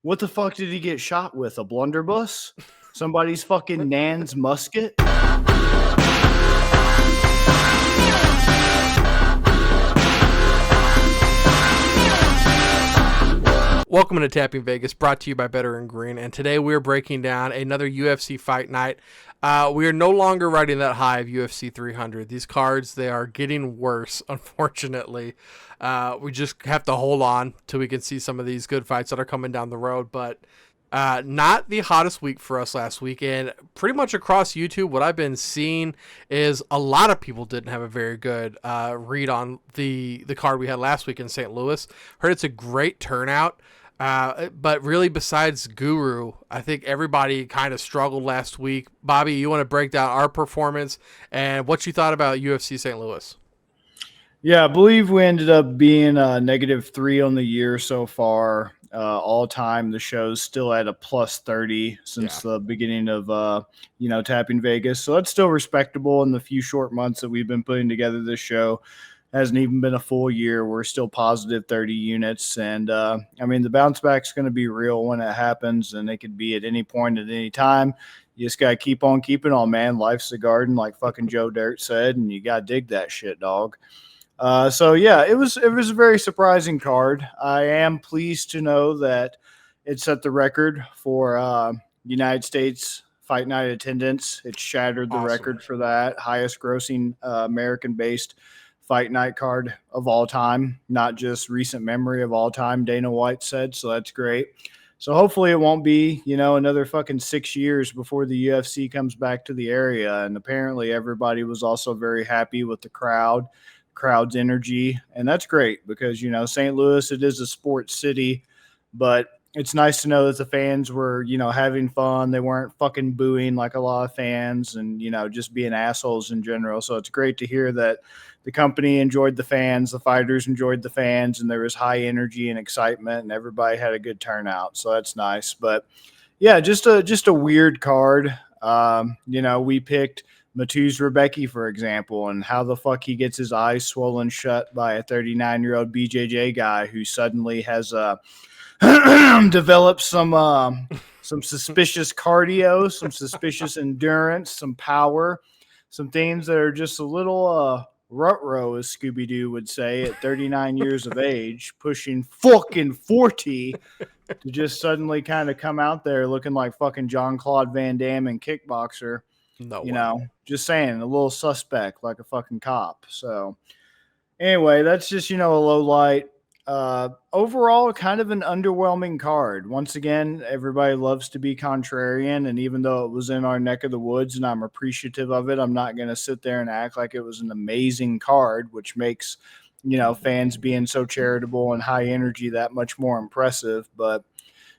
What the fuck did he get shot with? A blunderbuss? Somebody's fucking Nan's musket? Welcome to Tapping Vegas, brought to you by Better and Green, and today we're breaking down another UFC fight night. We are no longer riding that high of UFC 300. These cards, they are getting worse, unfortunately. We just have to hold on till we can see some of these good fights that are coming down the road, but not the hottest week for us last week, and pretty much across YouTube, what I've been seeing is a lot of people didn't have a very good read on the card we had last week in St. Louis. Heard it's a great turnout. But really, besides Guru, I think everybody kind of struggled last week. Bobby, you want to break down our performance and what you thought about UFC St. Louis? Yeah, I believe we ended up being -3 on the year so far. All time, the show's still at a +30 since the beginning of Tapping Vegas. So that's still respectable in the few short months that we've been putting together this show. Hasn't even been a full year. We're still positive 30 units. And, the bounce back's going to be real when it happens, and it could be at any point at any time. You just got to keep on keeping on, man. Life's a garden, like fucking Joe Dirt said, and you got to dig that shit, dog. It was a very surprising card. I am pleased to know that it set the record for United States Fight Night attendance. It shattered the record for that. Highest grossing American-based Fight Night card of all time, not just recent memory of all time, Dana White said, so that's great. So hopefully it won't be, another fucking 6 years before the UFC comes back to the area. And apparently everybody was also very happy with the crowd's energy, and that's great because, St. Louis, it is a sports city, but it's nice to know that the fans were, having fun. They weren't fucking booing like a lot of fans and, just being assholes in general. So it's great to hear that the company enjoyed the fans, the fighters enjoyed the fans, and there was high energy and excitement, and everybody had a good turnout. So that's nice. But yeah, just a weird card. We picked Mateusz Rebecki, for example, and how the fuck he gets his eyes swollen shut by a 39-year-old BJJ guy who suddenly has developed some suspicious cardio, some suspicious endurance, some power, some things that are just a little rut-row, as Scooby-Doo would say, at 39 years of age, pushing fucking 40, to just suddenly kind of come out there looking like fucking Jean-Claude Van Damme and Kickboxer. Just saying, a little suspect, like a fucking cop. So anyway, that's just, a low light. Overall, kind of an underwhelming card. Once again, everybody loves to be contrarian, and even though it was in our neck of the woods and I'm appreciative of it, I'm not going to sit there and act like it was an amazing card, which makes, fans being so charitable and high energy that much more impressive. But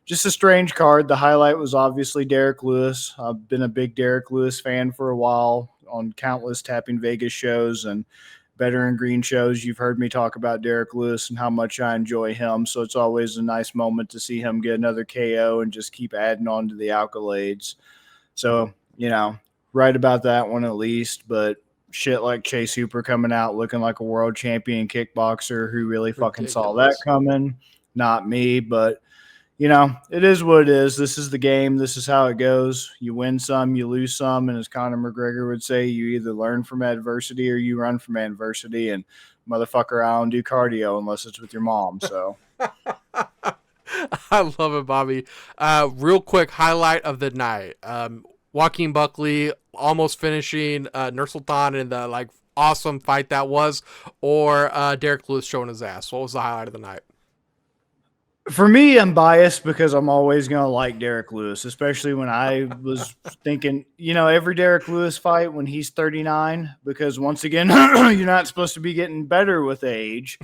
just a strange card. The highlight was obviously Derek Lewis. I've been a big Derek Lewis fan for a while on countless Tapping Vegas shows and Better and Green shows. You've heard me talk about Derek Lewis and how much I enjoy him. So it's always a nice moment to see him get another KO and just keep adding on to the accolades. So, right about that one at least. But shit like Chase Hooper coming out looking like a world champion kickboxer, who really fucking saw that coming? Not me, but it is what it is. This is the game. This is how it goes. You win some, you lose some. And as Conor McGregor would say, you either learn from adversity or you run from adversity. And motherfucker, I don't do cardio unless it's with your mom. So I love it, Bobby. Real quick highlight of the night. Joaquin Buckley almost finishing Nursultan in the awesome fight that was, or Derek Lewis showing his ass. What was the highlight of the night? For me, I'm biased because I'm always going to like Derek Lewis, especially when I was thinking, every Derek Lewis fight when he's 39, because once again, you're not supposed to be getting better with age.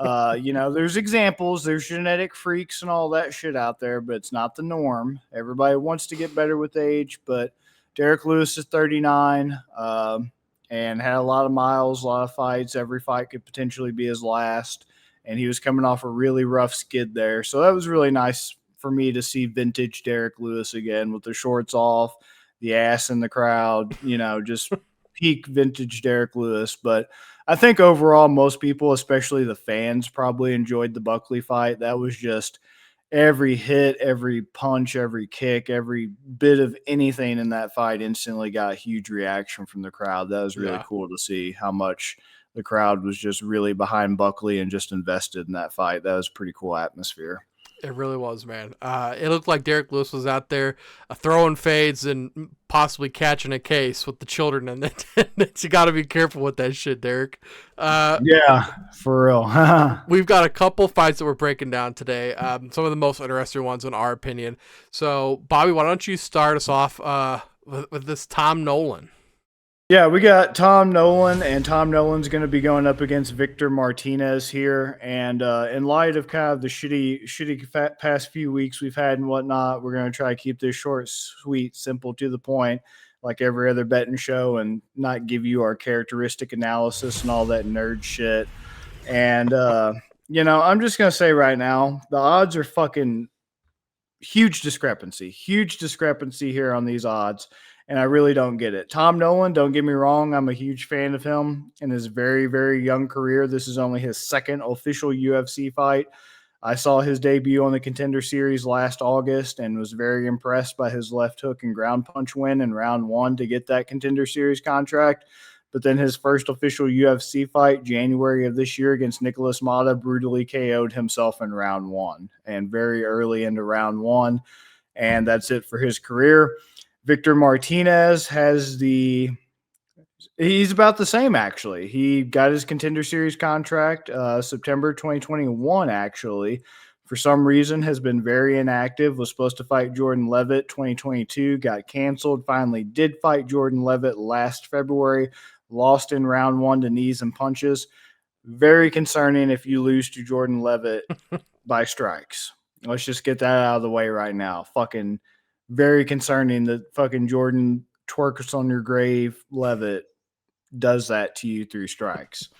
There's examples, there's genetic freaks and all that shit out there, but it's not the norm. Everybody wants to get better with age, but Derek Lewis is 39 and had a lot of miles, a lot of fights. Every fight could potentially be his last. And he was coming off a really rough skid there. So that was really nice for me to see vintage Derek Lewis again with the shorts off, the ass in the crowd, just peak vintage Derek Lewis. But I think overall, most people, especially the fans, probably enjoyed the Buckley fight. That was just every hit, every punch, every kick, every bit of anything in that fight instantly got a huge reaction from the crowd. That was really Yeah. cool to see how much the crowd was just really behind Buckley and just invested in that fight. That was a pretty cool atmosphere. It really was, man. It looked like Derek Lewis was out there throwing fades and possibly catching a case with the children in it. You got to be careful with that shit, Derek. Yeah, for real. We've got a couple fights that we're breaking down today. Some of the most interesting ones, in our opinion. So, Bobby, why don't you start us off with this Tom Nolan? Yeah, we got Tom Nolan, and Tom Nolan's going to be going up against Victor Martinez here. And in light of kind of the shitty past few weeks we've had and whatnot, we're going to try to keep this short, sweet, simple, to the point, like every other betting show, and not give you our characteristic analysis and all that nerd shit. And, I'm just going to say right now, the odds are fucking huge discrepancy here on these odds. And I really don't get it. Tom Nolan, don't get me wrong, I'm a huge fan of him in his very, very young career. This is only his second official UFC fight. I saw his debut on the Contender Series last August and was very impressed by his left hook and ground punch win in round 1 to get that Contender Series contract. But then his first official UFC fight, January of this year against Nicholas Mata, brutally KO'd himself in round 1 and very early into round 1. And that's it for his career. Victor Martinez he's about the same, actually. He got his Contender Series contract September 2021, actually. For some reason, has been very inactive, was supposed to fight Jordan Levitt 2022, got canceled, finally did fight Jordan Levitt last February, lost in round 1 to knees and punches. Very concerning if you lose to Jordan Levitt by strikes. Let's just get that out of the way right now. Fucking very concerning that fucking Jordan twerks on your grave. Levitt does that to you through strikes.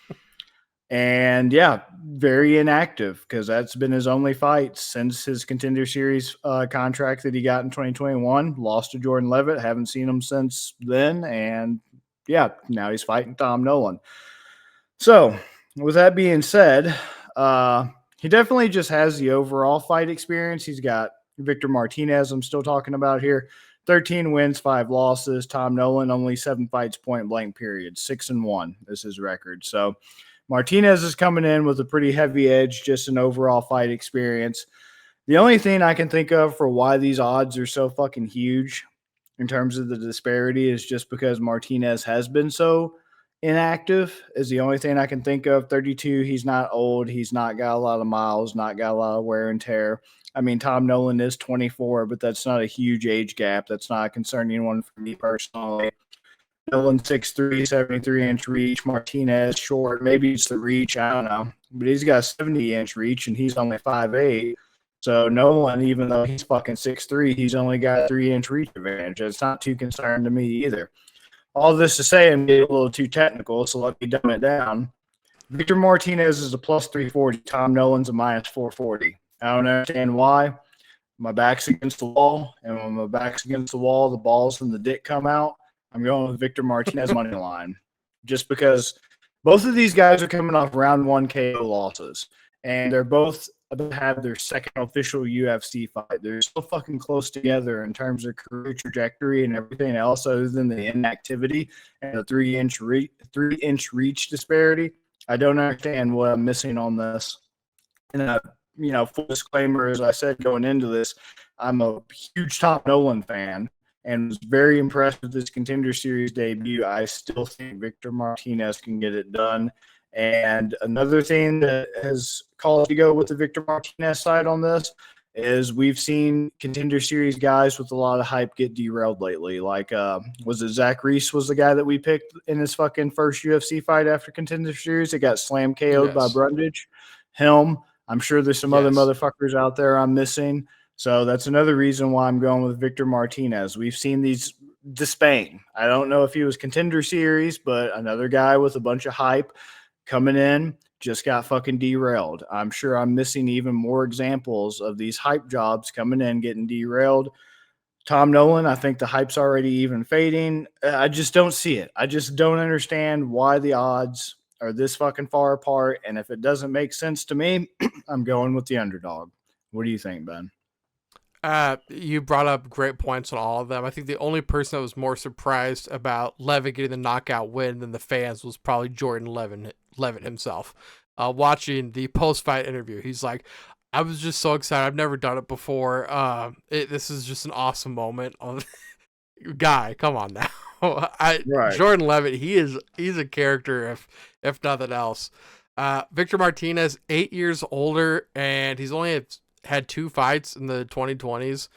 And yeah, very inactive because that's been his only fight since his Contender Series contract that he got in 2021. Lost to Jordan Levitt. Haven't seen him since then. And yeah, now he's fighting Tom Nolan. So with that being said, he definitely just has the overall fight experience. He's got Victor Martinez, I'm still talking about here. 13 wins, 5 losses. Tom Nolan, only 7 fights, point blank period. 6-1 is his record. So Martinez is coming in with a pretty heavy edge, just an overall fight experience. The only thing I can think of for why these odds are so fucking huge in terms of the disparity is just because Martinez has been so inactive is the only thing I can think of. 32, he's not old. He's not got a lot of miles, not got a lot of wear and tear. I mean, Tom Nolan is 24, but that's not a huge age gap. That's not a concerning one for me personally. Nolan 6'3", 73-inch reach. Martinez short. Maybe it's the reach. I don't know. But he's got a 70-inch reach, and he's only 5'8". So Nolan, even though he's fucking 6'3", he's only got a 3-inch reach advantage. It's not too concerned to me either. All this to say, I'm getting a little too technical, so let me dumb it down. Victor Martinez is a plus 340. Tom Nolan's a minus 440. I don't understand why. My back's against the wall, and when my back's against the wall, the balls from the dick come out. I'm going with Victor Martinez money line, just because both of these guys are coming off round 1 KO losses, and they're both about to have their second official UFC fight. They're so fucking close together in terms of career trajectory and everything else, other than the inactivity and the 3-inch reach disparity. I don't understand what I'm missing on this. And full disclaimer, as I said going into this, I'm a huge Tom Nolan fan and was very impressed with this Contender Series debut. I still think Victor Martinez can get it done. And another thing that has caused me to go with the Victor Martinez side on this is we've seen Contender Series guys with a lot of hype get derailed lately. Like, was it Zach Reese was the guy that we picked in his fucking first UFC fight after Contender Series? It got slam KO'd by Brundage. Him. I'm sure there's some other motherfuckers out there I'm missing. So that's another reason why I'm going with Victor Martinez. We've seen these Despain. I don't know if he was Contender Series, but another guy with a bunch of hype coming in just got fucking derailed. I'm sure I'm missing even more examples of these hype jobs coming in, getting derailed. Tom Nolan, I think the hype's already even fading. I just don't see it. I just don't understand why the odds are this fucking far apart. And if it doesn't make sense to me, I'm going with the underdog. What do you think, Ben? You brought up great points on all of them. I think the only person that was more surprised about Levitt getting the knockout win than the fans was probably Jordan Levitt himself. Watching the post-fight interview, he's like, I was just so excited. I've never done it before. This is just an awesome moment. Guy, come on now. Right. Jordan Levitt, he's a character if nothing else. Victor Martinez, 8 years older, and he's only had 2 fights in the 2020s.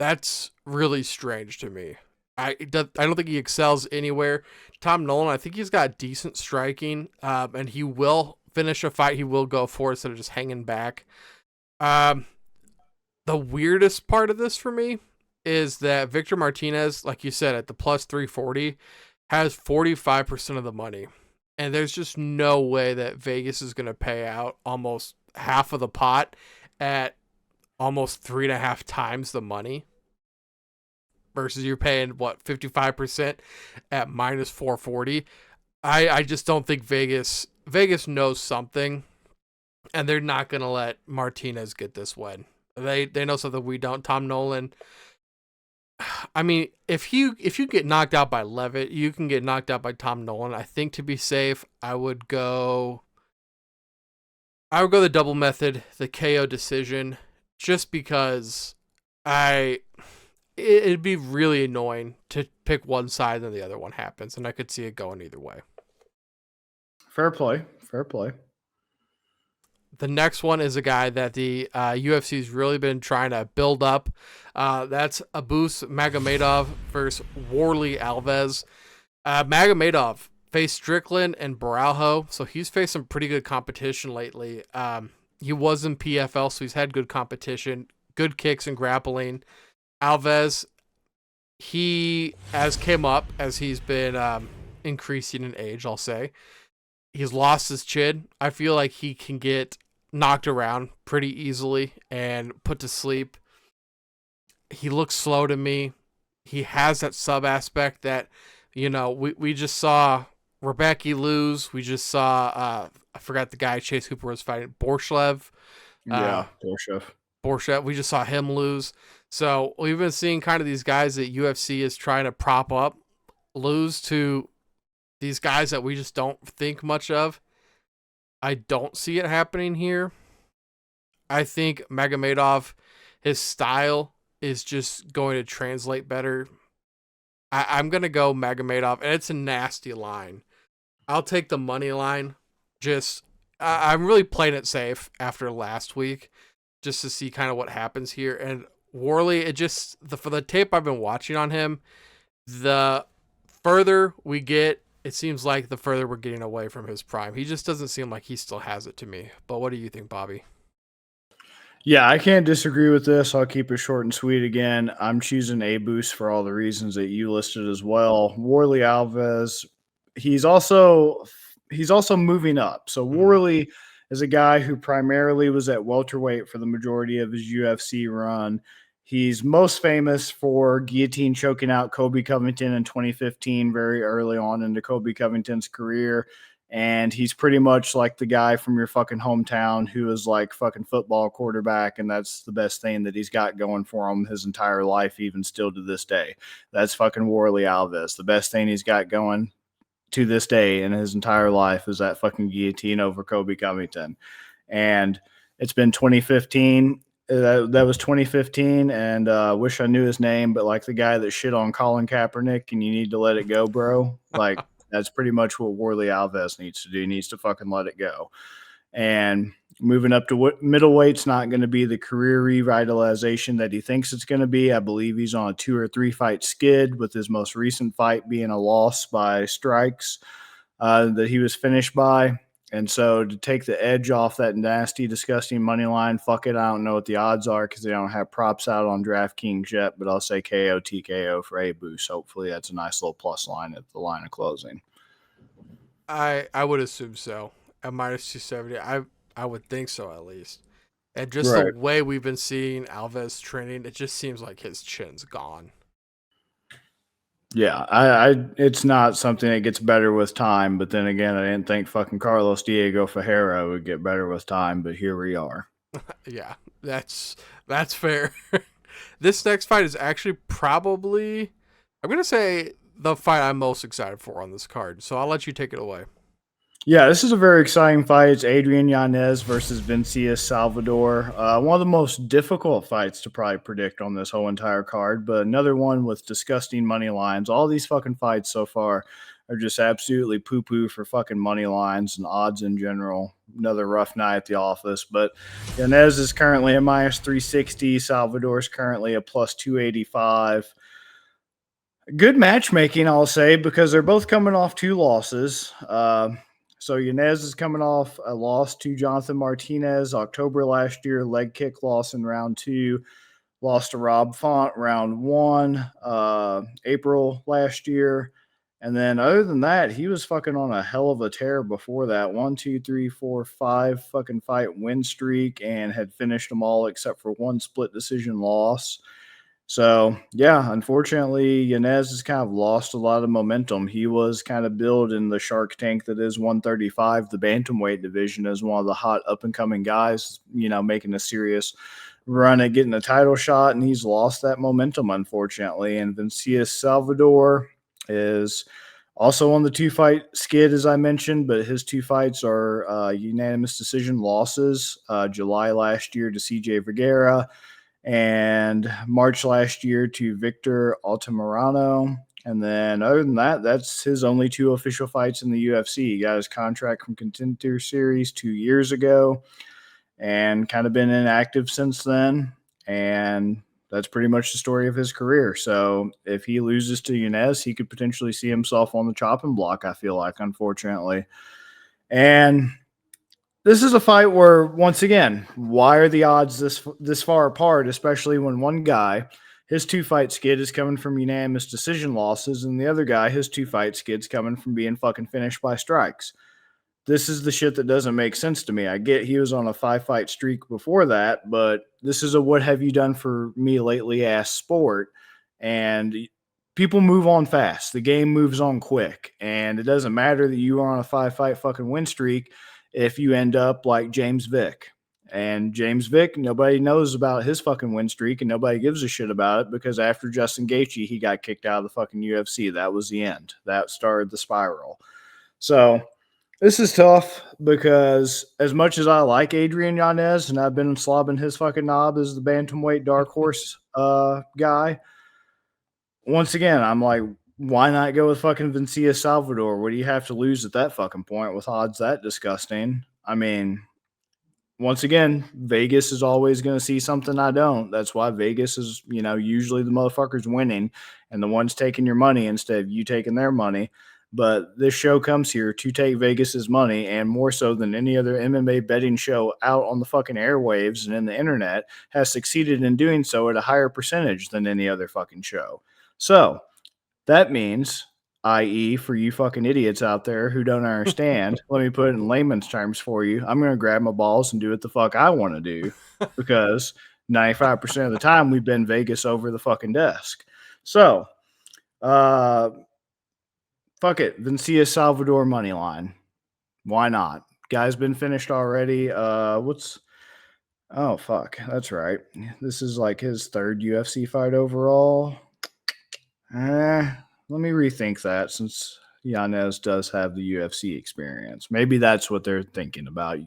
That's really strange to me. I don't think he excels anywhere. Tom Nolan, I think he's got decent striking, and he will finish a fight. He will go for it instead of just hanging back. The weirdest part of this for me is that Victor Martinez, like you said, at the plus 340, has 45% of the money. And there's just no way that Vegas is going to pay out almost half of the pot at almost 3.5 times the money versus you're paying 55% at minus 440. I just don't think Vegas knows something, and they're not going to let Martinez get this win. They know something we don't. Tom Nolan, I mean, if you get knocked out by Levitt, you can get knocked out by Tom Nolan. I think to be safe, I would go the double method, the KO decision, just because it'd be really annoying to pick one side and the other one happens, and I could see it going either way. Fair play. The next one is a guy that the UFC's really been trying to build up. That's Abus Magomedov versus Warlley Alves. Magomedov faced Strickland and Baralho, so he's faced some pretty good competition lately. He was in PFL, so he's had good competition, good kicks and grappling. Alves, he has came up as he's been increasing in age, I'll say. He's lost his chin. I feel like he can get knocked around pretty easily and put to sleep. He looks slow to me. He has that sub aspect that, we just saw Rebecca lose. We just saw, I forgot the guy Chase Hooper was fighting, Borshev. Yeah, Borshev. We just saw him lose. So we've been seeing kind of these guys that UFC is trying to prop up lose to these guys that we just don't think much of. I don't see it happening here. I think Magomedov, his style is just going to translate better. I'm going to go Magomedov, and it's a nasty line. I'll take the money line. I'm really playing it safe after last week just to see kind of what happens here. And Warlley, for the tape I've been watching on him, the further we get, it seems like the further we're getting away from his prime. He just doesn't seem like he still has it to me. But what do you think, Bobby? Yeah, I can't disagree with this. I'll keep it short and sweet again. I'm choosing Abus for all the reasons that you listed as well. Warlley Alves, he's also moving up. So Warlley is a guy who primarily was at welterweight for the majority of his UFC run. He's most famous for guillotine choking out Kobe Covington in 2015, very early on into Kobe Covington's career. And he's pretty much like the guy from your fucking hometown who is like fucking football quarterback. And that's the best thing that he's got going for him his entire life, even still to this day. That's fucking Warlley Alves. The best thing he's got going to this day in his entire life is that fucking guillotine over Kobe Covington. And it's been 2015. That was 2015, and wish I knew his name, but like the guy that shit on Colin Kaepernick, and you need to let it go, bro. Like that's pretty much what Warlley Alves needs to do. He needs to fucking let it go. And moving up to middleweight's not going to be the career revitalization that he thinks it's going to be. I believe he's on a 2 or 3 fight skid, with his most recent fight being a loss by strikes that he was finished by. And so to take the edge off that nasty, disgusting money line, fuck it. I don't know what the odds are because they don't have props out on DraftKings yet, but I'll say KO, TKO for Abus. Hopefully that's a nice little plus line at the line of closing. I would assume so. At minus 270, I would think so at least. And just the way we've been seeing Alves training, it just seems like his chin's gone. Yeah, it's not something that gets better with time, but then again, I didn't think fucking Carlos Diego Ferreira would get better with time, but here we are. Yeah, That's fair. This next fight is actually probably, I'm gonna say, the fight I'm most excited for on this card. So I'll let you take it away. Yeah, this is a very exciting fight. It's Adrian Yanez versus Vinicius Salvador. One of the most difficult fights to probably predict on this whole entire card, but another one with disgusting money lines. All these fucking fights so far are just absolutely poo-poo for fucking money lines and odds in general. Another rough night at the office, but Yanez is currently a minus 360. Salvador is currently a plus 285. Good matchmaking, I'll say, because they're both coming off two losses. So Yanez is coming off a loss to Jonathan Martinez October last year, leg kick loss in round 2, lost to Rob Font round 1, April last year. And then other than that, he was fucking on a hell of a tear before that. 1, 2, 3, 4, 5 fucking fight win streak and had finished them all except for one split decision loss. So, yeah, unfortunately, Yanez has kind of lost a lot of momentum. He was kind of billed in the Shark Tank that is 135, the bantamweight division, as one of the hot up-and-coming guys, making a serious run at getting a title shot, and he's lost that momentum, unfortunately. And Vinicius Salvador is also on the two-fight skid, as I mentioned, but his two fights are unanimous decision losses. July last year to CJ Vergara, and March last year to Victor Altamirano. And then other than that, that's his only two official fights in the UFC. He got his contract from Contender Series 2 years ago and kind of been inactive since then. And that's pretty much the story of his career. So if he loses to Yanez, he could potentially see himself on the chopping block, I feel like, unfortunately. And this is a fight where, once again, why are the odds this far apart, especially when one guy, his two-fight skid is coming from unanimous decision losses, and the other guy, his two-fight skid's coming from being fucking finished by strikes. This is the shit that doesn't make sense to me. I get he was on a 5-fight streak before that, but this is a what have you done for me lately ass sport, and people move on fast. The game moves on quick, and it doesn't matter that you are on a 5-fight fucking win streak if you end up like James Vick. And James Vick, nobody knows about his fucking win streak and nobody gives a shit about it because after Justin Gaethje, he got kicked out of the fucking UFC. That was the end. That started the spiral. So this is tough because as much as I like Adrian Yanez and I've been slobbing his fucking knob as the bantamweight dark horse guy, once again, I'm like, why not go with fucking Vinicius Salvador? What do you have to lose at that fucking point with odds that disgusting? I mean, once again, Vegas is always going to see something I don't. That's why Vegas is, usually the motherfuckers winning and the ones taking your money instead of you taking their money. But this show comes here to take Vegas's money, and more so than any other MMA betting show out on the fucking airwaves and in the internet has succeeded in doing so at a higher percentage than any other fucking show. So that means, i.e., for you fucking idiots out there who don't understand, let me put it in layman's terms for you. I'm going to grab my balls and do what the fuck I want to do because 95% of the time we've been Vegas over the fucking desk. So, fuck it. Vinicius Salvador money line. Why not? Guy's been finished already. Oh, fuck. That's right. This is like his third UFC fight overall. Let me rethink that since Yanez does have the UFC experience. Maybe that's what they're thinking about.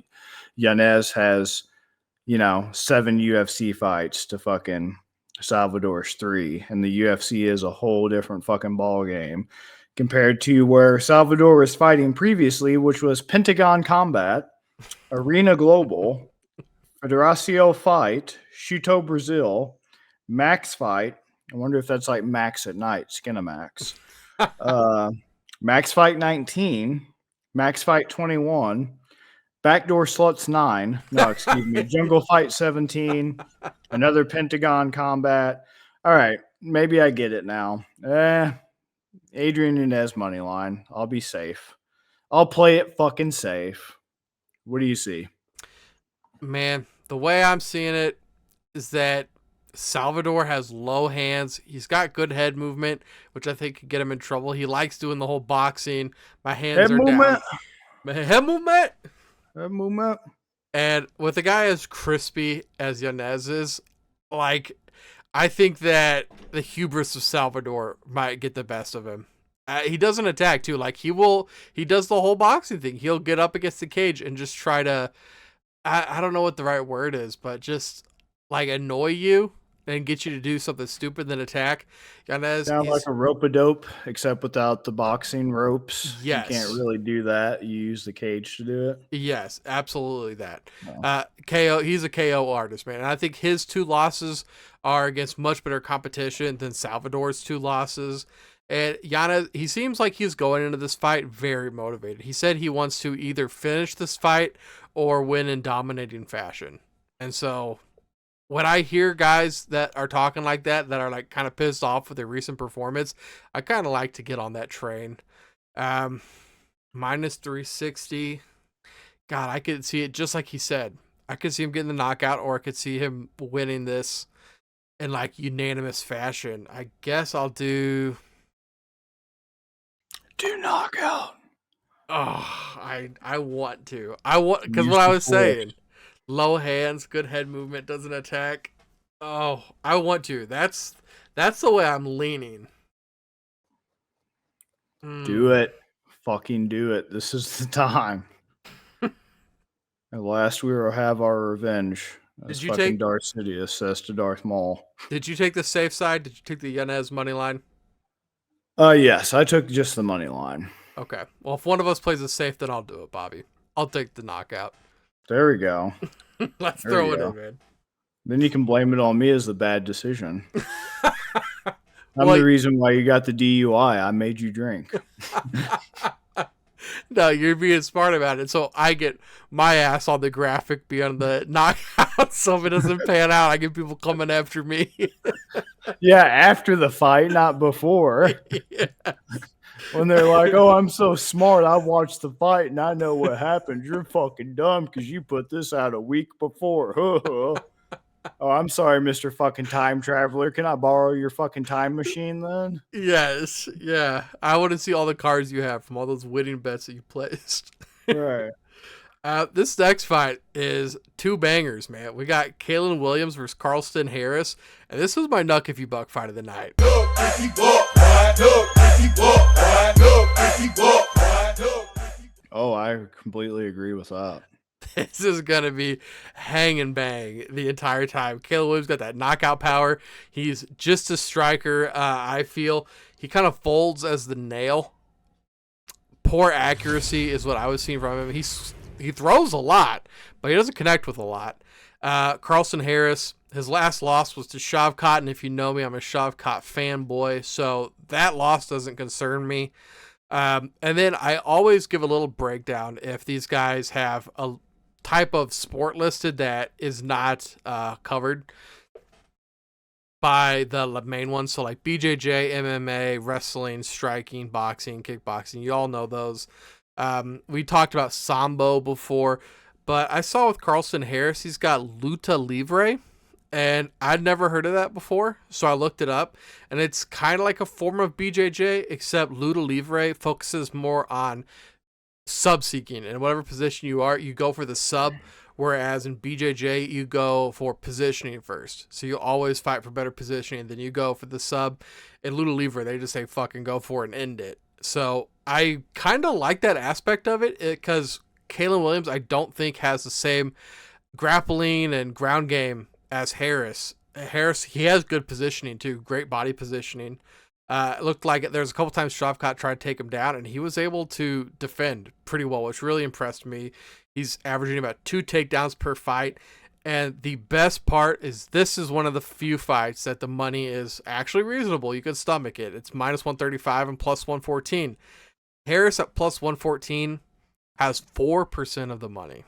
Yanez has, 7 UFC fights to fucking Salvador's 3, and the UFC is a whole different fucking ball game compared to where Salvador was fighting previously, which was Pentagon Combat, Arena Global, Federacio Fight, Shuto Brazil, Max Fight. I wonder if that's like Max at night, Skinamax. Max Fight 19, Max Fight 21, Backdoor Sluts 9. No, excuse me. Jungle Fight 17, another Pentagon Combat. All right, maybe I get it now. Adrian Yanez money line. I'll be safe. I'll play it fucking safe. What do you see? Man, the way I'm seeing it is that Salvador has low hands. He's got good head movement, which I think could get him in trouble. He likes doing the whole boxing. My hands Head are movement. down. My head movement. Head movement. And with a guy as crispy as Yanez is, like, I think that the hubris of Salvador might get the best of him. He doesn't attack too. Like he does the whole boxing thing. He'll get up against the cage and just try to, I don't know what the right word is, but just like annoy you and get you to do something stupid then attack. Yanez, Sound like a rope-a-dope, except without the boxing ropes. yes. You can't really do that. You use the cage to do it. Yes, absolutely that. Oh. KO, he's a KO artist, man. And I think his 2 losses are against much better competition than Salvador's 2 losses. And Yanez, he seems like he's going into this fight very motivated. He said he wants to either finish this fight or win in dominating fashion. And so when I hear guys that are talking like that are like kind of pissed off with their recent performance, I kind of like to get on that train. Minus 360. God, I could see it just like he said. I could see him getting the knockout, or I could see him winning this in like unanimous fashion. I guess I'll do knockout. Oh, I want to. I want, because what I was saying, low hands, good head movement, doesn't attack. Oh, I want to. That's the way I'm leaning. Do it. Fucking do it. This is the time. At last we will have our revenge. Did you take Darth Sidious says to Darth Maul? Did you take the safe side? Did you take the Yanez money line? Yes, I took just the money line. Okay. Well, if one of us plays it safe, then I'll do it, Bobby. I'll take the knockout. There we go. Let's throw it in, man. Then you can blame it on me as the bad decision. I'm the reason why you got the DUI. I made you drink. No, you're being smart about it. So I get my ass on the graphic beyond the knockout. So if it doesn't pan out, I get people coming after me. Yeah, after the fight, not before. Yes. When they're like, oh, I'm so smart. I watched the fight and I know what happened. You're fucking dumb because you put this out a week before. Oh, I'm sorry, Mr. fucking time traveler. Can I borrow your fucking time machine then? Yes. Yeah. I want to see all the cards you have from all those winning bets that you placed. Right. This next fight is 2 bangers, man. We got Kalinn Williams versus Carlston Harris. And this was my Nuck If You Buck fight of the night. Oh, I completely agree with that. This is going to be hang and bang the entire time. Kalinn Williams got that knockout power. He's just a striker. I feel he kind of folds as the nail. Poor accuracy is what I was seeing from him. He throws a lot, but he doesn't connect with a lot. Carlston Harris, his last loss was to Shavkat, and if you know me, I'm a Shavkat fanboy, so that loss doesn't concern me. And then I always give a little breakdown if these guys have a type of sport listed that is not covered by the main ones. So like BJJ, MMA, wrestling, striking, boxing, kickboxing. You all know those. We talked about Sambo before, but I saw with Carlston Harris, he's got Luta Livre, and I'd never heard of that before. So I looked it up, and it's kind of like a form of BJJ, except Luta Livre focuses more on sub-seeking. In whatever position you are, you go for the sub, whereas in BJJ, you go for positioning first. So you always fight for better positioning, then you go for the sub. In Luta Livre, they just say fucking go for it and end it. So I kind of like that aspect of it because Kalinn Williams, I don't think, has the same grappling and ground game as Harris. He has good positioning too, great body positioning. It looked like there's a couple times Shavkat tried to take him down, and he was able to defend pretty well, which really impressed me. He's averaging about 2 takedowns per fight. And the best part is this is one of the few fights that the money is actually reasonable. You can stomach it. It's minus 135 and plus 114. Harris at plus 114 has 4% of the money.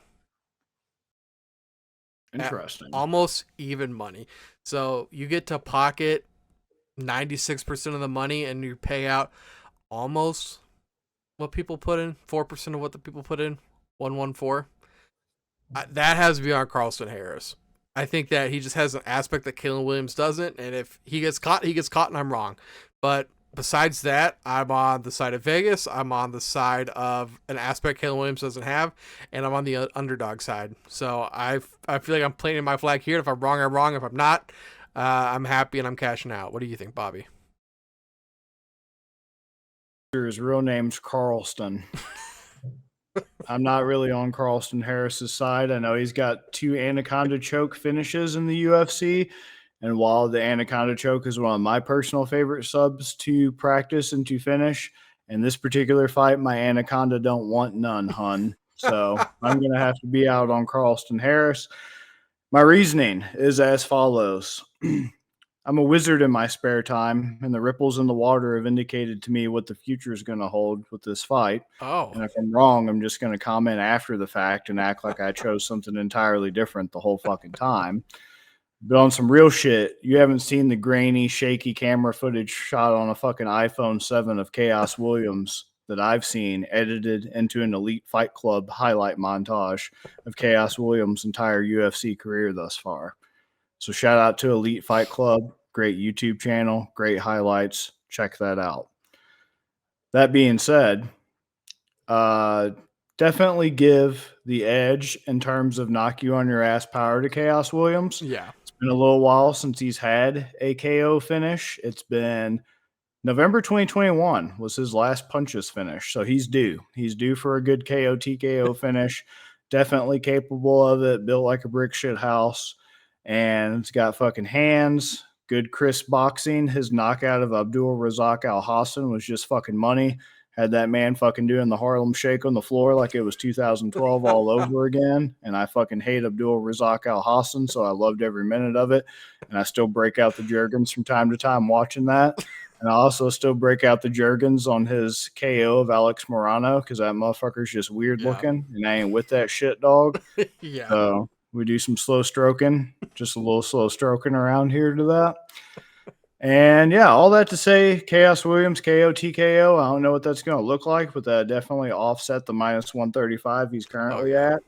Interesting. Almost even money. So you get to pocket 96% of the money and you pay out almost what people put in, 4% of what the people put in, 114. That has to be on Carlston Harris. I think that he just has an aspect that Kalinn Williams doesn't, and if he gets caught, he gets caught, and I'm wrong. But besides that, I'm on the side of Vegas. I'm on the side of an aspect Kalinn Williams doesn't have, and I'm on the underdog side. So I feel like I'm planting my flag here. If I'm wrong, I'm wrong. If I'm not, I'm happy and I'm cashing out. What do you think, Bobby? His real name's Carlston. I'm not really on Carlston Harris's side. I know he's got 2 Anaconda choke finishes in the UFC. And while the Anaconda choke is one of my personal favorite subs to practice and to finish, in this particular fight, my Anaconda don't want none, hun. So I'm going to have to be out on Carlston Harris. My reasoning is as follows. I'm a wizard in my spare time, and the ripples in the water have indicated to me what the future is going to hold with this fight. Oh. And if I'm wrong, I'm just going to comment after the fact and act like I chose something entirely different the whole fucking time. But on some real shit, you haven't seen the grainy, shaky camera footage shot on a fucking iPhone 7 of Chaos Williams that I've seen edited into an Elite Fight Club highlight montage of Chaos Williams' entire UFC career thus far. So shout out to Elite Fight Club. Great YouTube channel, great highlights. Check that out. That being said, definitely give the edge in terms of knock you on your ass power to Chaos Williams. Yeah. It's been a little while since he's had a KO finish. It's been November 2021 was his last punches finish. So he's due. He's due for a good KO TKO finish. Definitely capable of it. Built like a brick shit house. And it's got fucking hands. Good crisp boxing. His knockout of Abdul Razak Al Hassan was just fucking money. Had that man fucking doing the Harlem Shake on the floor like it was 2012 all over again. And I fucking hate Abdul Razak Al Hassan, so I loved every minute of it. And I still break out the Jurgens from time to time watching that. And I also still break out the Jurgens on his KO of Alex Morano because that motherfucker's just weird looking. And I ain't with that shit, dog. Yeah. So we do some slow stroking, just a little slow stroking around here to that. And yeah, all that to say, Chaos Williams, KO, TKO. I don't know what that's going to look like, but that definitely offset the minus 135 he's currently at.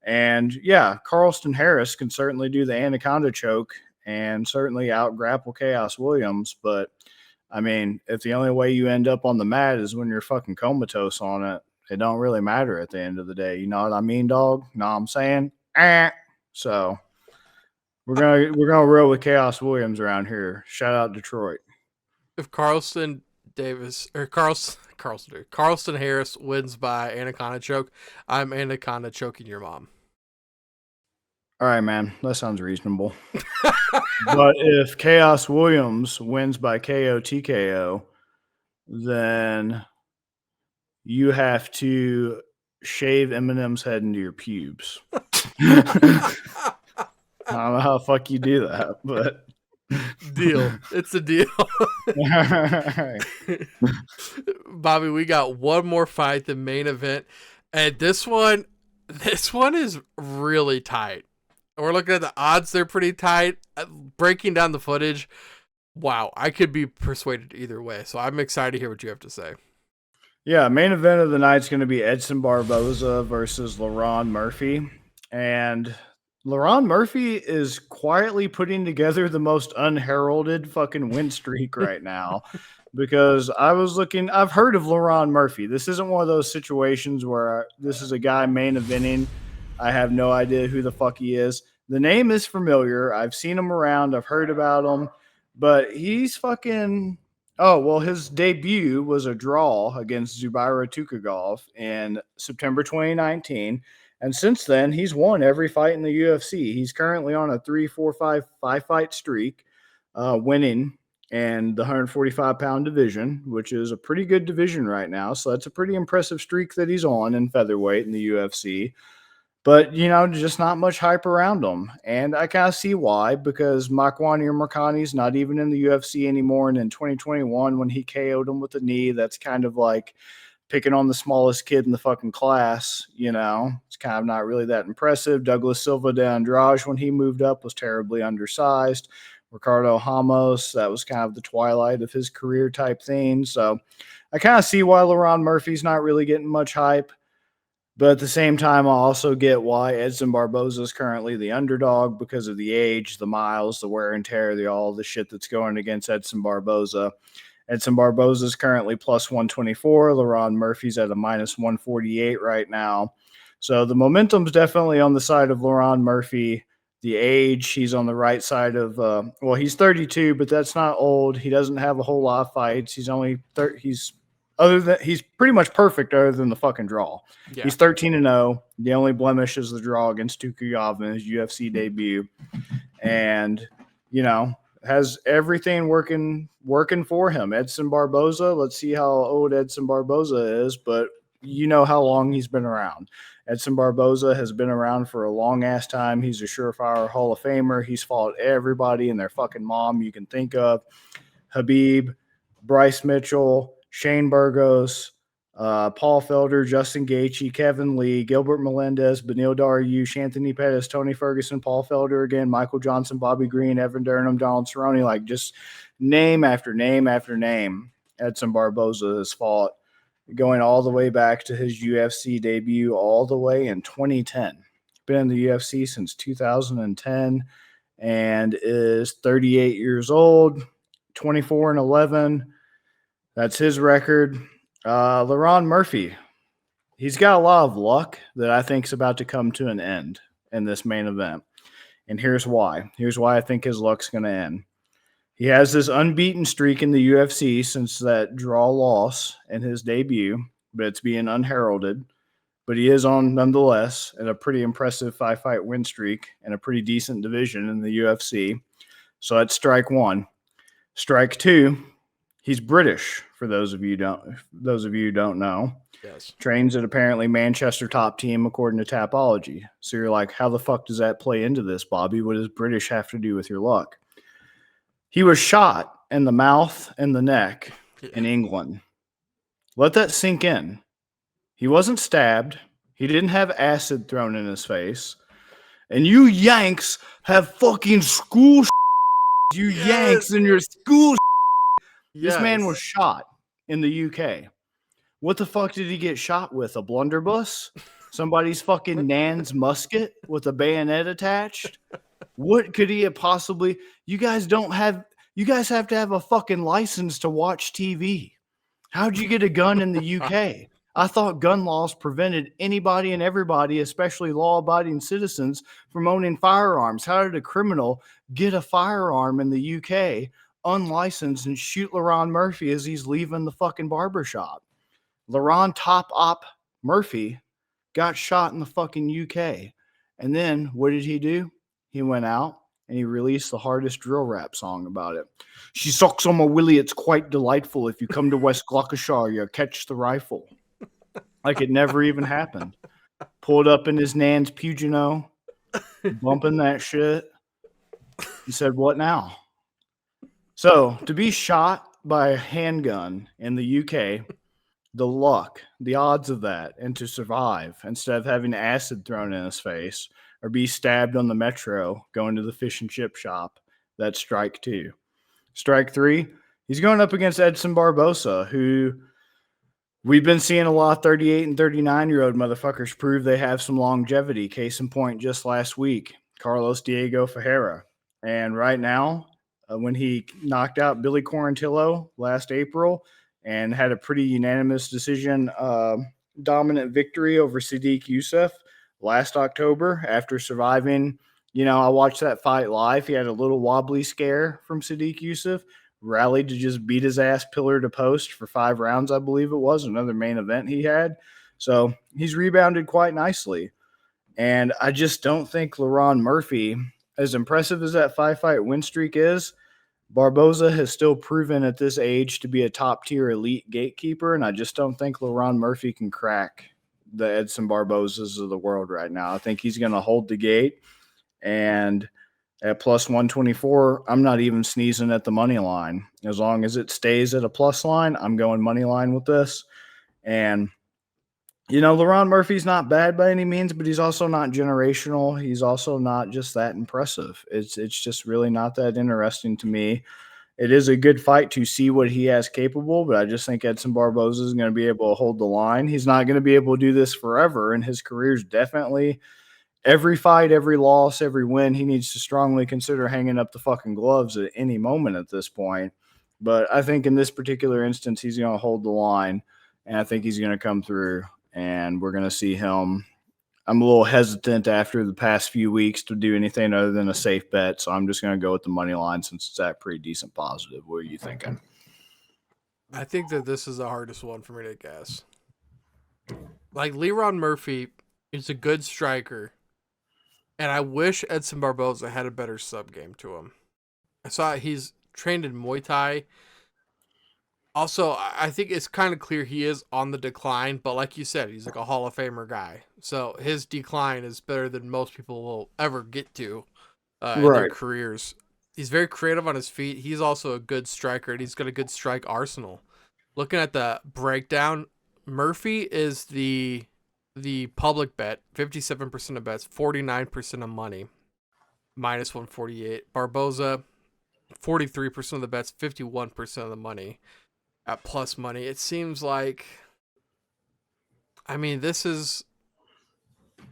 And yeah, Carlston Harris can certainly do the Anaconda choke and certainly out grapple Chaos Williams. But I mean, if the only way you end up on the mat is when you're fucking comatose on it, it don't really matter at the end of the day. You know what I mean, dog? Know what I'm saying? So we're gonna roll with Chaos Williams around here. Shout out Detroit. If Carlston Harris wins by Anaconda choke, I'm Anaconda choking your mom. All right, man. That sounds reasonable. But if Chaos Williams wins by KO TKO, then you have to shave Eminem's head into your pubes. I don't know how the fuck you do that, but deal. It's a deal. Bobby, we got one more fight, the main event. And this one is really tight. We're looking at the odds, they're pretty tight. Breaking down the footage, wow, I could be persuaded either way. So I'm excited to hear what you have to say. Yeah, main event of the night is going to be Edson Barboza versus Lerone Murphy. And Lerone Murphy is quietly putting together the most unheralded fucking win streak right now. Because I've heard of Lerone Murphy. This isn't one of those situations where this is a guy main eventing. I have no idea who the fuck he is. The name is familiar. I've seen him around. I've heard about him. But he's fucking... Oh, well, his debut was a draw against Zubaira Tukhugov in September 2019. And since then, he's won every fight in the UFC. He's currently on a 5-fight streak, winning in the 145-pound division, which is a pretty good division right now. So that's a pretty impressive streak that he's on in featherweight in the UFC. But, you know, just not much hype around him. And I kind of see why, because Makwanir Mirkhani's not even in the UFC anymore. And in 2021, when he KO'd him with a knee, that's kind of like picking on the smallest kid in the fucking class, you know. It's kind of not really that impressive. Douglas Silva de Andrade, when he moved up, was terribly undersized. Ricardo Ramos, that was kind of the twilight of his career type thing. So I kind of see why Lerone Murphy's not really getting much hype. But at the same time, I also get why Edson Barboza is currently the underdog because of the age, the miles, the wear and tear, all the shit that's going against Edson Barboza. Edson Barboza is currently plus 124. Lerone Murphy's at a minus 148 right now. So the momentum's definitely on the side of Lerone Murphy. The age, he's on the right side of, he's 32, but that's not old. He doesn't have a whole lot of fights. He's only, he's pretty much perfect other than the fucking draw. Yeah. He's 13-0. The only blemish is the draw against Tukuyava in his UFC debut. And, has everything working for him. Edson Barboza, let's see how old Edson Barboza is, but you know how long he's been around. Edson Barboza has been around for a long-ass time. He's a surefire Hall of Famer. He's fought everybody and their fucking mom you can think of. Habib, Bryce Mitchell, Shane Burgos, Paul Felder, Justin Gaethje, Kevin Lee, Gilbert Melendez, Beneil Dariush, Anthony Pettis, Tony Ferguson, Paul Felder again, Michael Johnson, Bobby Green, Evan Durham, Donald Cerrone, like just name after name after name. Edson Barboza has fought, going all the way back to his UFC debut all the way in 2010. Been in the UFC since 2010 and is 38 years old, 24-11. That's his record. Lerone Murphy, he's got a lot of luck that I think is about to come to an end in this main event. And here's why. Here's why I think his luck's going to end. He has this unbeaten streak in the UFC since that draw loss in his debut, but it's being unheralded. But he is on nonetheless at a pretty impressive 5-fight win streak and a pretty decent division in the UFC. So that's strike one. Strike two, he's British. For those of you who don't know, yes, trains at apparently Manchester top team according to Tapology. So you're like, how the fuck does that play into this, Bobby? What does British have to do with your luck? He was shot in the mouth and the neck in England. Let that sink in. He wasn't stabbed. He didn't have acid thrown in his face. And you Yanks have fucking school you yes. Yanks in your school yes. This man was shot in the UK. What the fuck did he get shot with? A blunderbuss? Somebody's fucking Nan's musket with a bayonet attached? What could he have possibly? You guys have to have a fucking license to watch TV. How'd you get a gun in the UK? I thought gun laws prevented anybody and everybody, especially law-abiding citizens, from owning firearms. How did a criminal get a firearm in the UK unlicensed and shoot Lerone Murphy as he's leaving the fucking barbershop? Lerone Top Op Murphy got shot in the fucking UK. And then what did he do? He went out and he released the hardest drill rap song about it. She sucks on my willy, it's quite delightful. If you come to West Gloucestershire, you catch the rifle. Like it never even happened. Pulled up in his Nan's Pugino, bumping that shit. He said, what now? So to be shot by a handgun in the UK, the luck, the odds of that, and to survive instead of having acid thrown in his face or be stabbed on the metro going to the fish and chip shop, that's strike two. Strike three, he's going up against Edson Barboza, who we've been seeing a lot of 38 and 39-year-old motherfuckers prove they have some longevity. Case in point, just last week, Carlos Diego Ferreira. And right now, when he knocked out Billy Quarantillo last April and had a pretty unanimous decision dominant victory over Sadiq Youssef last October after surviving, I watched that fight live. He had a little wobbly scare from Sadiq Youssef, rallied to just beat his ass pillar to post for 5 rounds, I believe it was, another main event he had. So he's rebounded quite nicely. And I just don't think Lerone Murphy, as impressive as that 5-fight win streak is, Barboza has still proven at this age to be a top-tier elite gatekeeper, and I just don't think Lerone Murphy can crack the Edson Barbozas of the world right now. I think he's going to hold the gate, and at plus 124, I'm not even sneezing at the money line. As long as it stays at a plus line, I'm going money line with this. And, Lerone Murphy's not bad by any means, but he's also not generational. He's also not just that impressive. It's just really not that interesting to me. It is a good fight to see what he has capable, but I just think Edson Barboza is going to be able to hold the line. He's not going to be able to do this forever, and his career's definitely every fight, every loss, every win, he needs to strongly consider hanging up the fucking gloves at any moment at this point. But I think in this particular instance, he's going to hold the line, and I think he's going to come through, and we're going to see him. I'm a little hesitant after the past few weeks to do anything other than a safe bet, so I'm just going to go with the money line since it's at pretty decent positive. What are you thinking? I think that this is the hardest one for me to guess. Like, Lerone Murphy is a good striker, and I wish Edson Barboza had a better sub game to him. I saw he's trained in Muay Thai. Also, I think it's kind of clear he is on the decline, but like you said, he's like a Hall of Famer guy. So his decline is better than most people will ever get to in their careers. He's very creative on his feet. He's also a good striker, and he's got a good strike arsenal. Looking at the breakdown, Murphy is the public bet, 57% of bets, 49% of money, minus 148. Barboza, 43% of the bets, 51% of the money at plus money. It seems like, I mean, this is,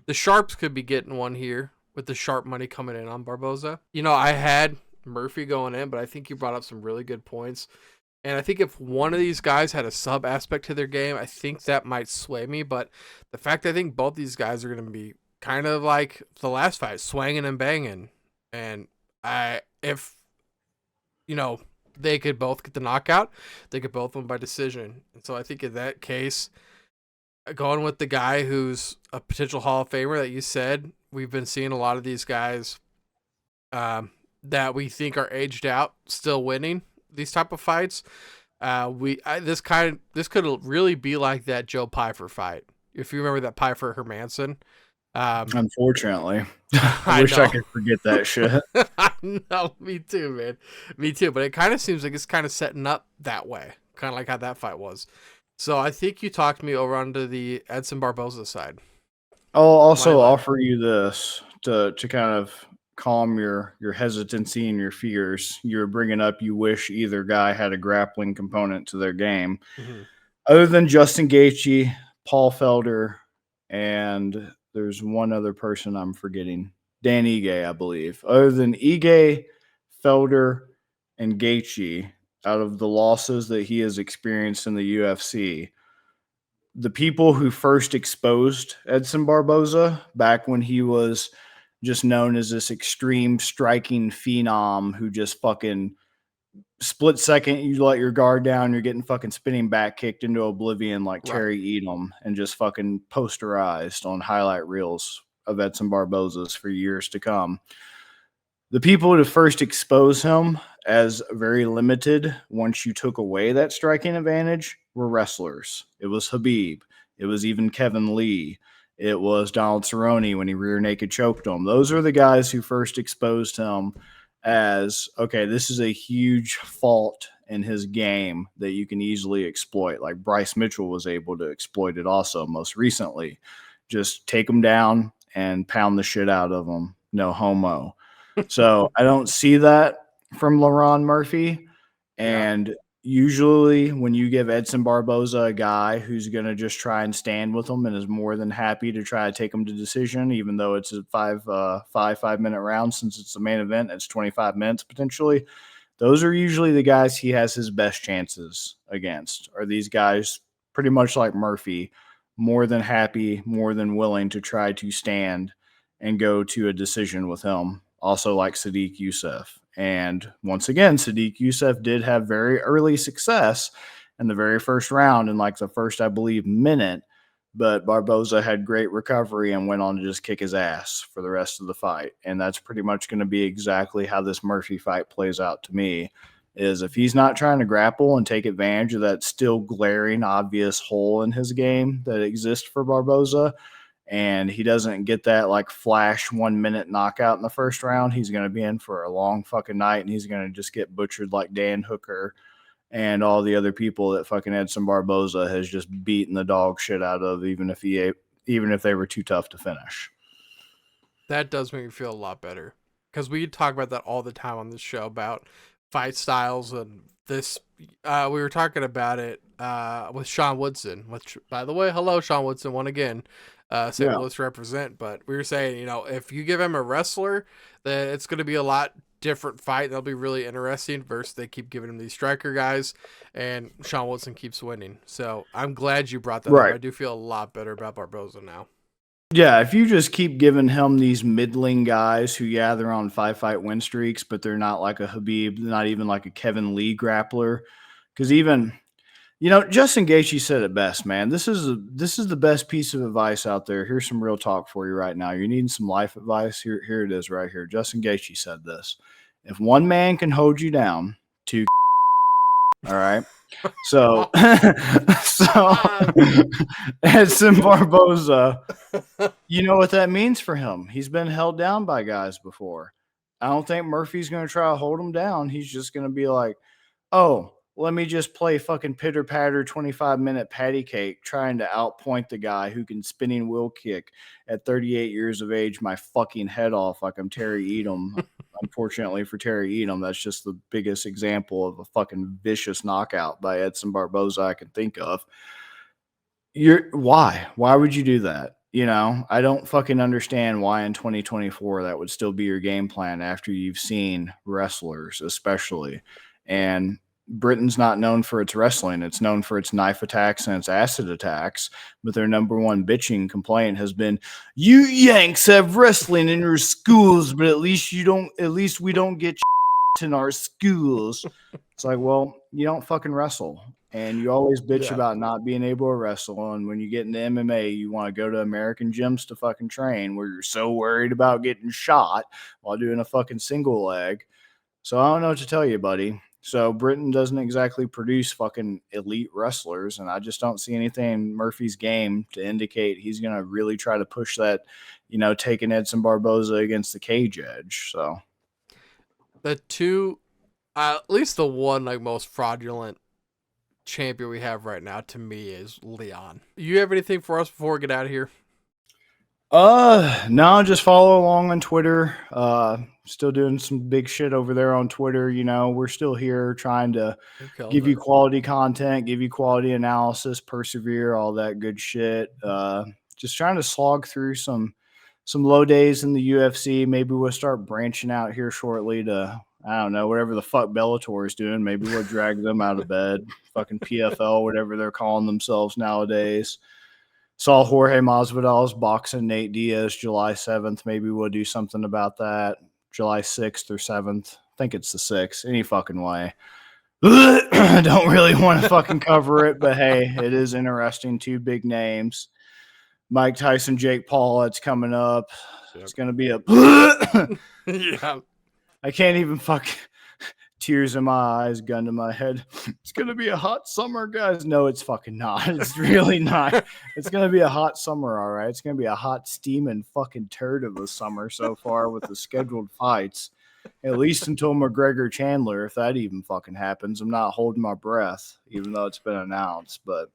the sharps could be getting one here with the sharp money coming in on Barboza. You know, I had Murphy going in, but I think you brought up some really good points. And I think if one of these guys had a sub aspect to their game, I think that might sway me. But the fact I think both these guys are going to be kind of like the last fight, swanging and banging. And if, you know, they could both get the knockout, they could both win by decision. And so I think in that case, going with the guy who's a potential Hall of Famer that you said, we've been seeing a lot of these guys that we think are aged out still winning these type of fights. This could really be like that Joe Pyfer fight. If you remember that Pyfer Hermanson. Unfortunately, I wish I could forget that shit. I know, me too, man. Me too. But it kind of seems like it's kind of setting up that way, kind of like how that fight was. So I think you talked me over onto the Edson Barboza side. I'll also offer you this to kind of calm your hesitancy and your fears. You were bringing up you wish either guy had a grappling component to their game. Mm-hmm. Other than Justin Gaethje, Paul Felder, and there's one other person I'm forgetting, Dan Ige, I believe. Other than Ige, Felder, and Gaethje, out of the losses that he has experienced in the UFC, the people who first exposed Edson Barboza back when he was just known as this extreme striking phenom who just fucking split second, you let your guard down, you're getting fucking spinning back kicked into oblivion like Terry Edom and just fucking posterized on highlight reels of Edson Barboza's for years to come. The people to first expose him as very limited once you took away that striking advantage were wrestlers. It was Khabib. It was even Kevin Lee. It was Donald Cerrone when he rear naked choked him. Those are the guys who first exposed him as, okay, this is a huge fault in his game that you can easily exploit. Like Bryce Mitchell was able to exploit it also most recently. Just take him down and pound the shit out of him. No homo. So I don't see that from Lerone Murphy. And usually when you give Edson Barboza a guy who's going to just try and stand with him and is more than happy to try to take him to decision, even though it's a 5-minute round, since it's the main event, it's 25 minutes potentially. Those are usually the guys he has his best chances against, are these guys pretty much like Murphy, more than happy, more than willing to try to stand and go to a decision with him. Also like Sadiq Youssef. And once again, Sadiq Youssef did have very early success in the very first round in like the first, I believe, minute. But Barboza had great recovery and went on to just kick his ass for the rest of the fight. And that's pretty much going to be exactly how this Murphy fight plays out to me, is if he's not trying to grapple and take advantage of that still glaring, obvious hole in his game that exists for Barboza, and he doesn't get that like flash 1 minute knockout in the first round, he's going to be in for a long fucking night, and he's going to just get butchered like Dan Hooker and all the other people that fucking Edson Barboza has just beaten the dog shit out of, even if they were too tough to finish. That does make me feel a lot better, because we talk about that all the time on this show about fight styles, and this we were talking about it with Sean Woodson, which, by the way, hello Sean Woodson, one again. St. Louis represent, but we were saying, you know, if you give him a wrestler, then it's going to be a lot different fight. That'll be really interesting versus they keep giving him these striker guys, and Sean Wilson keeps winning. So I'm glad you brought that up. I do feel a lot better about Barboza now. Yeah, if you just keep giving him these middling guys who, yeah, they're on 5-fight win streaks, but they're not like a Khabib, not even like a Kevin Lee grappler. Because even, Justin Gaethje said it best, man. This is the best piece of advice out there. Here's some real talk for you right now. You're needing some life advice. Here it is right here. Justin Gaethje said this. If one man can hold you down, two. All right. So Edson Barboza, you know what that means for him. He's been held down by guys before. I don't think Murphy's going to try to hold him down. He's just going to be like, oh, let me just play fucking pitter-patter 25-minute patty cake trying to outpoint the guy who can spinning wheel kick at 38 years of age my fucking head off like I'm Terry Edom. Unfortunately for Terry Edom, that's just the biggest example of a fucking vicious knockout by Edson Barboza I can think of. Why? Why would you do that? I don't fucking understand why in 2024 that would still be your game plan after you've seen wrestlers, especially. And Britain's not known for its wrestling. It's known for its knife attacks and its acid attacks. But their number one bitching complaint has been, you Yanks have wrestling in your schools, but at least we don't get in our schools. It's like, well, you don't fucking wrestle. And you always bitch about not being able to wrestle. And when you get into MMA, you want to go to American gyms to fucking train where you're so worried about getting shot while doing a fucking single leg. So I don't know what to tell you, buddy. So Britain doesn't exactly produce fucking elite wrestlers, and I just don't see anything in Murphy's game to indicate he's going to really try to push that, taking Edson Barboza against the cage edge. So the two, at least the one like most fraudulent champion we have right now to me is Leon. You have anything for us before we get out of here? No, just follow along on Twitter. Still doing some big shit over there on Twitter. We're still here trying to give you quality content, give you quality analysis, persevere, all that good shit. Just trying to slog through some low days in the UFC. Maybe we'll start branching out here shortly to, I don't know, whatever the fuck Bellator is doing. Maybe we'll drag them out of bed. Fucking PFL, whatever they're calling themselves nowadays. Saw Jorge Masvidal's boxing Nate Diaz July 7th. Maybe we'll do something about that. July 6th or 7th. I think it's the 6th. Any fucking way. I don't really want to fucking cover it, but hey, it is interesting. Two big names. Mike Tyson, Jake Paul, that's coming up. Yep. It's going to be a... Yeah. I can't even tears in my eyes, gun to my head. It's going to be a hot summer, guys. No, it's fucking not. It's really not. It's going to be a hot summer, all right? It's going to be a hot, steaming fucking turd of a summer so far with the scheduled fights. At least until McGregor Chandler, if that even fucking happens. I'm not holding my breath, even though it's been announced. But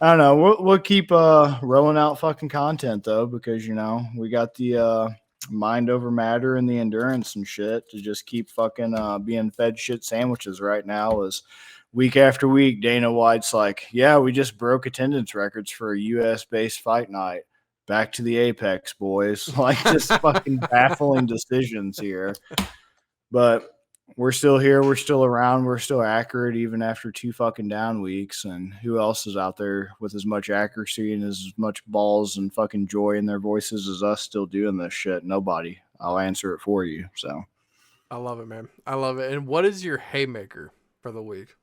I don't know. We'll keep rolling out fucking content, though, because, we got the mind over matter and the endurance and shit to just keep fucking being fed shit sandwiches right now. As week after week Dana White's like, yeah, we just broke attendance records for a US based fight night. Back to the apex, boys. Like, just fucking baffling decisions here, but we're still here, we're still around, we're still accurate even after 2 fucking down weeks. And who else is out there with as much accuracy and as much balls and fucking joy in their voices as us still doing this shit? Nobody. I'll answer it for you. So I love it, man. I love it. And what is your haymaker for the week?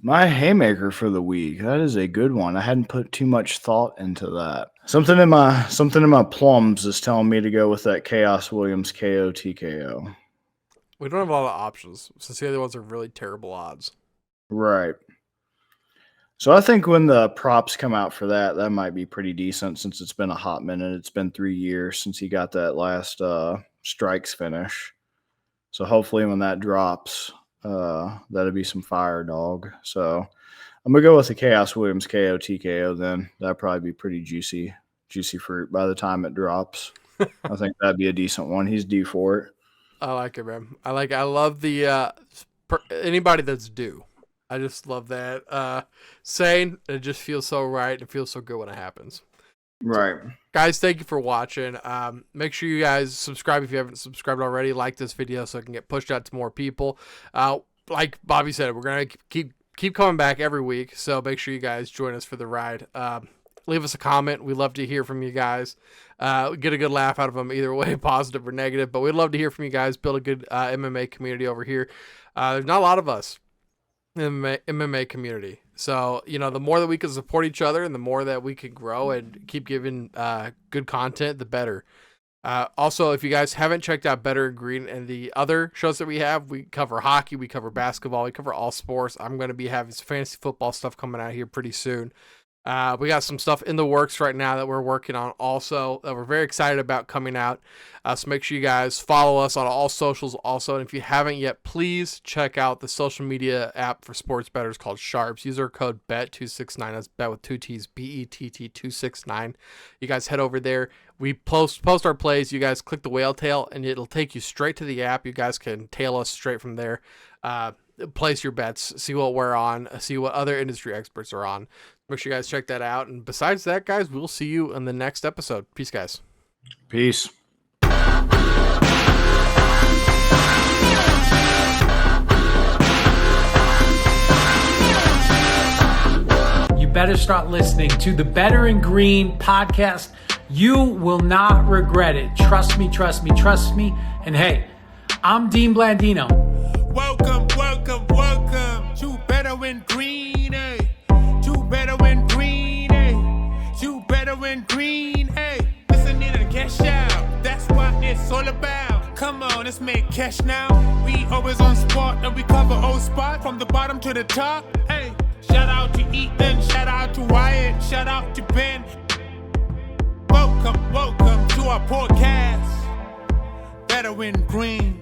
My haymaker for the week. That is a good one. I hadn't put too much thought into that. Something in my plums is telling me to go with that Chaos Williams KO TKO. We don't have a lot of options since the other ones are really terrible odds. Right. So I think when the props come out for that might be pretty decent since it's been a hot minute. It's been 3 years since he got that last strikes finish. So hopefully when that drops, that'll be some fire, dog. So I'm going to go with the Chaos Williams KO TKO then. That'll probably be pretty juicy fruit by the time it drops. I think that'd be a decent one. He's due for it. I like it, man. I love the anybody that's due. I just love that saying. It just feels so right. It feels so good when it happens. Right. Guys, thank you for watching. Make sure you guys subscribe if you haven't subscribed already. Like this video so it can get pushed out to more people. Like Bobby said, we're going to keep coming back every week, so make sure you guys join us for the ride. Leave us a comment. We'd love to hear from you guys. Get a good laugh out of them either way, positive or negative, but we'd love to hear from you guys. Build a good MMA community over here. There's not a lot of us in the MMA community. So, the more that we can support each other and the more that we can grow and keep giving good content, the better. Also, if you guys haven't checked out Better in Green and the other shows that we have, we cover hockey, we cover basketball, we cover all sports. I'm going to be having some fantasy football stuff coming out here pretty soon. We got some stuff in the works right now that we're working on also that we're very excited about coming out. So make sure you guys follow us on all socials also. And if you haven't yet, please check out the social media app for sports bettors called Sharps. Use our code BET269. That's bet with 2 T's, BETT269. You guys head over there. We post our plays. You guys click the whale tail and it'll take you straight to the app. You guys can tail us straight from there. Place your bets, see what we're on, see what other industry experts are on. Make sure you guys check that out. And besides that, guys, we'll see you in the next episode. Peace, guys. Peace. You better start listening to the Better in Green podcast. You will not regret it. Trust me, trust me, trust me. And hey, I'm Dean Blandino. Welcome to Better in Green, eh? To Better in Green, eh? To Better in Green, eh? Listen in and cash out. That's what it's all about. Come on, let's make cash now. We always on spot and we cover all spot from the bottom to the top. Hey, shout out to Ethan, shout out to Wyatt, shout out to Ben. Welcome to our podcast. Better in Green.